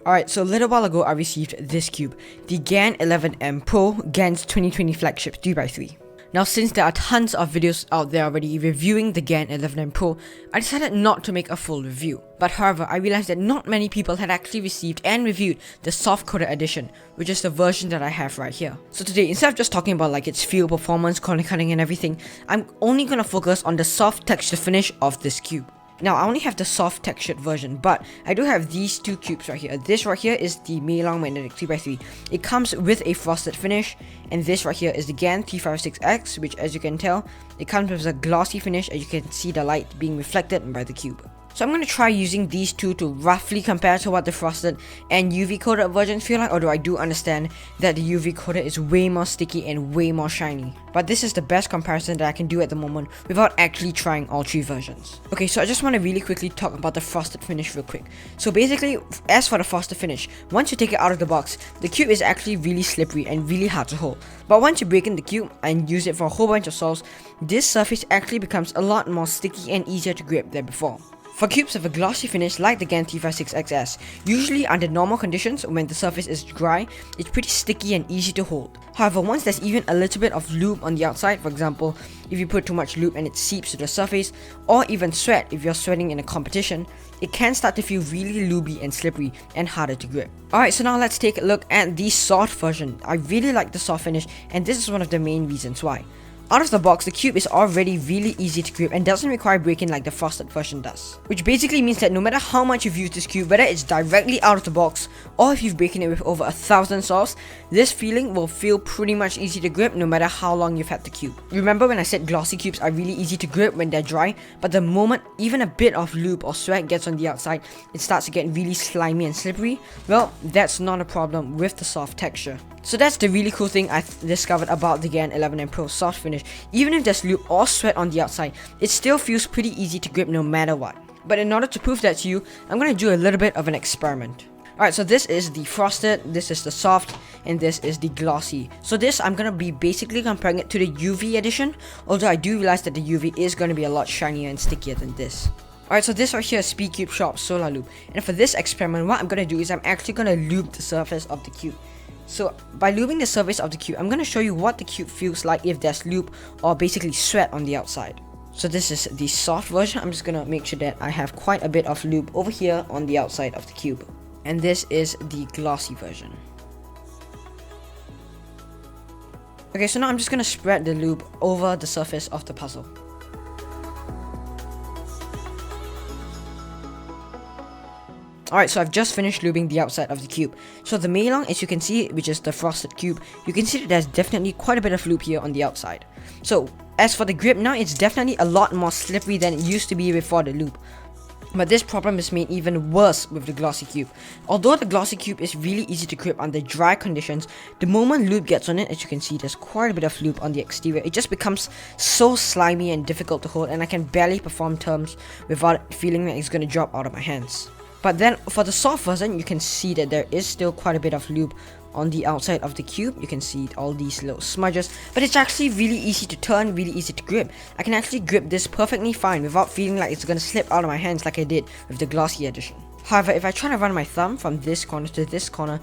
Alright, so a little while ago I received this cube, the GAN 11M Pro GAN's 2020 flagship 3x3. Now since there are tons of videos out there already reviewing the GAN 11M Pro, I decided not to make a full review. But however, I realized that not many people had actually received and reviewed the soft-coated edition, which is the version that I have right here. So today, instead of just talking about like its feel, performance, corner cutting and everything, I'm only gonna focus on the soft texture finish of this cube. Now, I only have the soft textured version, but I do have these two cubes right here. This right here is the Meilong Magnetic 3x3. It comes with a frosted finish, and this right here is the GAN 356X, which as you can tell, it comes with a glossy finish as you can see the light being reflected by the cube. So I'm going to try using these two to roughly compare to what the frosted and UV coated versions feel like, although I do understand that the UV coated is way more sticky and way more shiny. But this is the best comparison that I can do at the moment without actually trying all three versions. Okay, so I just want to really quickly talk about the frosted finish real quick. So basically, as for the frosted finish, once you take it out of the box, the cube is actually really slippery and really hard to hold. But once you break in the cube and use it for a whole bunch of solves, this surface actually becomes a lot more sticky and easier to grip than before. For cubes with a glossy finish like the GAN 356XS, usually under normal conditions when the surface is dry, it's pretty sticky and easy to hold. However, once there's even a little bit of lube on the outside, for example, if you put too much lube and it seeps to the surface, or even sweat if you're sweating in a competition, it can start to feel really lubey and slippery and harder to grip. Alright, so now let's take a look at the soft version. I really like the soft finish, and this is one of the main reasons why. Out of the box, the cube is already really easy to grip and doesn't require breaking like the frosted version does. Which basically means that no matter how much you've used this cube, whether it's directly out of the box or if you've broken it with over 1,000 solves, this feeling will feel pretty much easy to grip no matter how long you've had the cube. Remember when I said glossy cubes are really easy to grip when they're dry, but the moment even a bit of lube or sweat gets on the outside, it starts to get really slimy and slippery? Well, that's not a problem with the soft texture. So that's the really cool thing I discovered about the GAN 11M Pro soft finish. Even if there's lube or sweat on the outside, it still feels pretty easy to grip no matter what. But in order to prove that to you, I'm going to do a little bit of an experiment. Alright, so this is the frosted, this is the soft, and this is the glossy. So this, I'm going to be basically comparing it to the UV edition, although I do realize that the UV is going to be a lot shinier and stickier than this. Alright, so this right here is SpeedCube Shop Solar Lube. And for this experiment, what I'm going to do is I'm actually going to lube the surface of the cube. So by lubing the surface of the cube, I'm going to show you what the cube feels like if there's lube or basically sweat on the outside. So this is the soft version. I'm just going to make sure that I have quite a bit of lube over here on the outside of the cube. And this is the glossy version. Okay, so now I'm just going to spread the lube over the surface of the puzzle. Alright, so I've just finished lubing the outside of the cube. So the Meilong, as you can see, which is the frosted cube, you can see that there's definitely quite a bit of lube here on the outside. So as for the grip, now it's definitely a lot more slippery than it used to be before the lube. But this problem is made even worse with the glossy cube. Although the glossy cube is really easy to grip under dry conditions, the moment lube gets on it, as you can see, there's quite a bit of lube on the exterior. It just becomes so slimy and difficult to hold, and I can barely perform turns without feeling like it's going to drop out of my hands. But then for the soft version, you can see that there is still quite a bit of lube on the outside of the cube. You can see all these little smudges, but it's actually really easy to turn, really easy to grip. I can actually grip this perfectly fine without feeling like it's gonna slip out of my hands like I did with the glossy edition. However, if I try to run my thumb from this corner to this corner,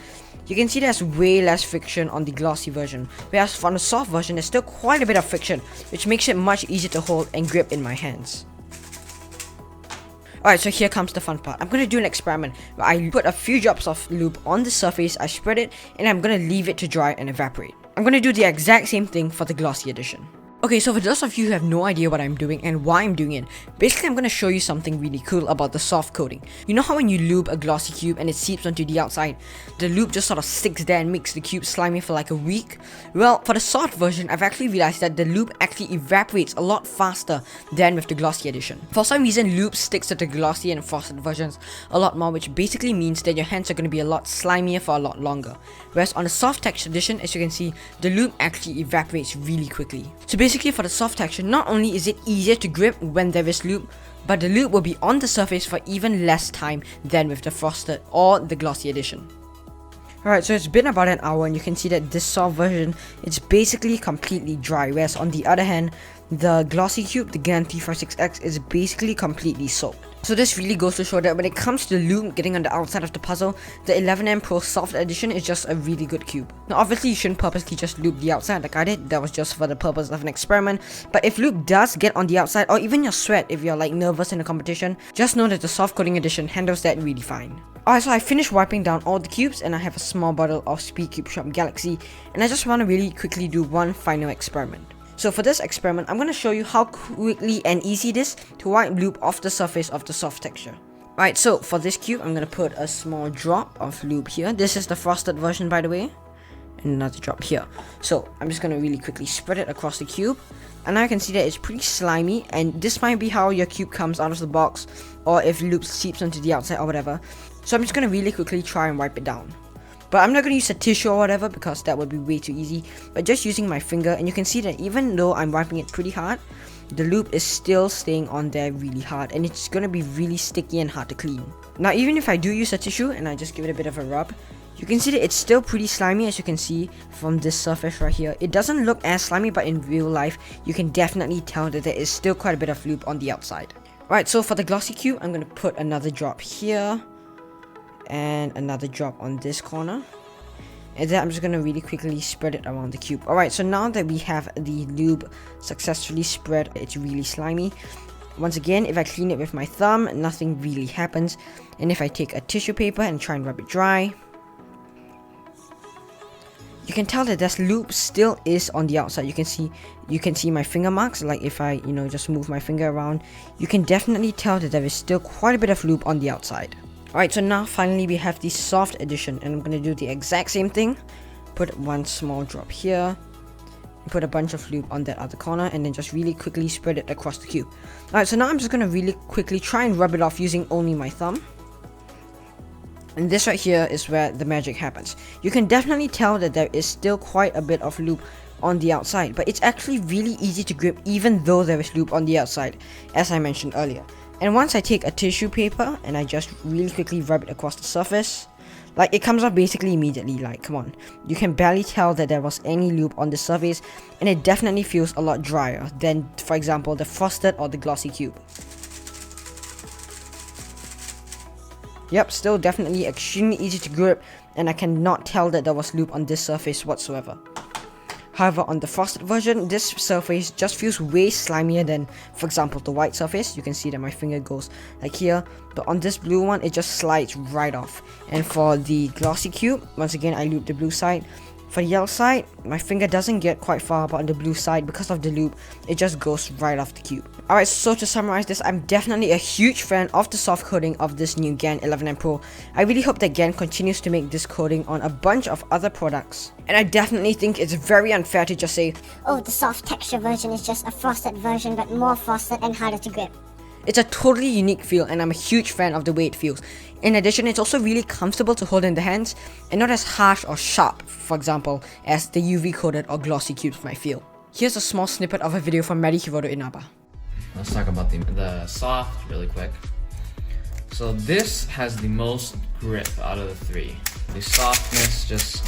you can see there's way less friction on the glossy version, whereas on the soft version there's still quite a bit of friction, which makes it much easier to hold and grip in my hands. Alright, so here comes the fun part. I'm going to do an experiment where I put a few drops of lube on the surface, I spread it, and I'm going to leave it to dry and evaporate. I'm going to do the exact same thing for the glossy edition. Okay, so for those of you who have no idea what I'm doing and why I'm doing it, basically I'm going to show you something really cool about the soft coating. You know how when you lube a glossy cube and it seeps onto the outside, the lube just sort of sticks there and makes the cube slimy for like a week? Well, for the soft version, I've actually realized that the lube actually evaporates a lot faster than with the glossy edition. For some reason, lube sticks to the glossy and frosted versions a lot more, which basically means that your hands are going to be a lot slimier for a lot longer. Whereas on the soft texture edition, as you can see, the lube actually evaporates really quickly. So basically for the soft texture, not only is it easier to grip when there is lube, but the lube will be on the surface for even less time than with the frosted or the glossy edition. Alright, so it's been about an hour and you can see that this soft version is basically completely dry, whereas on the other hand, the glossy cube, the GAN 356X, is basically completely soaked. So this really goes to show that when it comes to lube getting on the outside of the puzzle, the 11M Pro Soft Edition is just a really good cube. Now obviously you shouldn't purposely just lube the outside like I did, that was just for the purpose of an experiment, but if lube does get on the outside or even your sweat if you're like nervous in a competition, just know that the Soft Coating Edition handles that really fine. Alright, so I finished wiping down all the cubes and I have a small bottle of Speed Cube Shop Galaxy, and I just want to really quickly do one final experiment. So for this experiment, I'm going to show you how quickly and easy it is to wipe lube off the surface of the soft texture. Right, so for this cube, I'm going to put a small drop of lube here. This is the frosted version, by the way. And another drop here. So I'm just going to really quickly spread it across the cube. And now you can see that it's pretty slimy, and this might be how your cube comes out of the box, or if lube seeps onto the outside or whatever. So I'm just going to really quickly try and wipe it down. But I'm not going to use a tissue or whatever because that would be way too easy. But just using my finger, and you can see that even though I'm wiping it pretty hard, the lube is still staying on there really hard, and it's going to be really sticky and hard to clean. Now even if I do use a tissue and I just give it a bit of a rub, you can see that it's still pretty slimy, as you can see from this surface right here. It doesn't look as slimy, but in real life, you can definitely tell that there is still quite a bit of lube on the outside. Right, so for the glossy cube, I'm going to put another drop here. And another drop on this corner, and then I'm just going to really quickly spread it around the cube. Alright, so now that we have the lube successfully spread, it's really slimy. Once again, if I clean it with my thumb, nothing really happens. And if I take a tissue paper and try and rub it dry, you can tell that this lube still is on the outside. You can see my finger marks. Like if I just move my finger around, you can definitely tell that there is still quite a bit of lube on the outside. Alright, so now finally we have the soft edition, and I'm going to do the exact same thing. Put one small drop here, and put a bunch of lube on that other corner, and then just really quickly spread it across the cube. Alright, so now I'm just going to really quickly try and rub it off using only my thumb. And this right here is where the magic happens. You can definitely tell that there is still quite a bit of lube on the outside, but it's actually really easy to grip even though there is lube on the outside, as I mentioned earlier. And once I take a tissue paper and I just really quickly rub it across the surface, like it comes off basically immediately. Like, come on, you can barely tell that there was any lube on the surface, and it definitely feels a lot drier than, for example, the frosted or the glossy cube. Yep, still definitely extremely easy to grip, and I cannot tell that there was lube on this surface whatsoever. However, on the frosted version, this surface just feels way slimier than, for example, the white surface. You can see that my finger goes like here, but on this blue one, it just slides right off. And for the glossy cube, once again, I lube the blue side. For the yellow side, my finger doesn't get quite far, but on the blue side, because of the lube, it just goes right off the cube. Alright, so to summarize this, I'm definitely a huge fan of the soft coating of this new GAN 11M Pro. I really hope that GAN continues to make this coating on a bunch of other products. And I definitely think it's very unfair to just say, oh, the soft texture version is just a frosted version, but more frosted and harder to grip. It's a totally unique feel, and I'm a huge fan of the way it feels. In addition, it's also really comfortable to hold in the hands, and not as harsh or sharp, for example, as the UV coated or glossy cubes might feel. Here's a small snippet of a video from Hiroto Inaba. Let's talk about the soft really quick. So this has the most grip out of the three. The softness just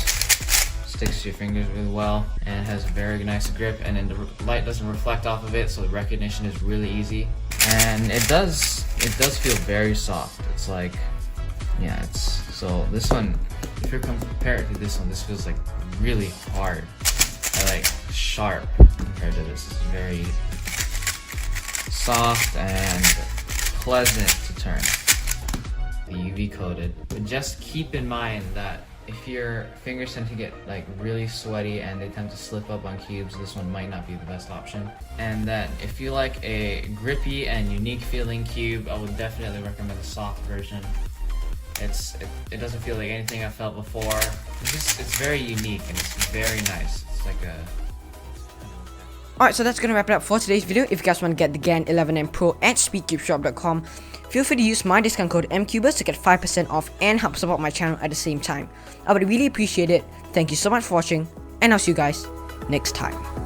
sticks to your fingers really well, and it has a very nice grip, and then the light doesn't reflect off of it, so the recognition is really easy. And it does feel very soft. It's like, yeah, so this one, if you compare it to this one, this feels like really hard, like sharp compared to this. It's very soft and pleasant to turn. The UV coated, but just keep in mind that if your fingers tend to get like really sweaty and they tend to slip up on cubes, this one might not be the best option. And then if you like a grippy and unique feeling cube, I would definitely recommend the soft version. It doesn't feel like anything I've felt before. It's very unique and it's very nice. It's like a... Alright, so that's gonna wrap it up for today's video. If you guys want to get the GAN 11M Pro at speedcubeshop.com, feel free to use my discount code MCuberzz to get 5% off and help support my channel at the same time. I would really appreciate it. Thank you so much for watching, and I'll see you guys next time.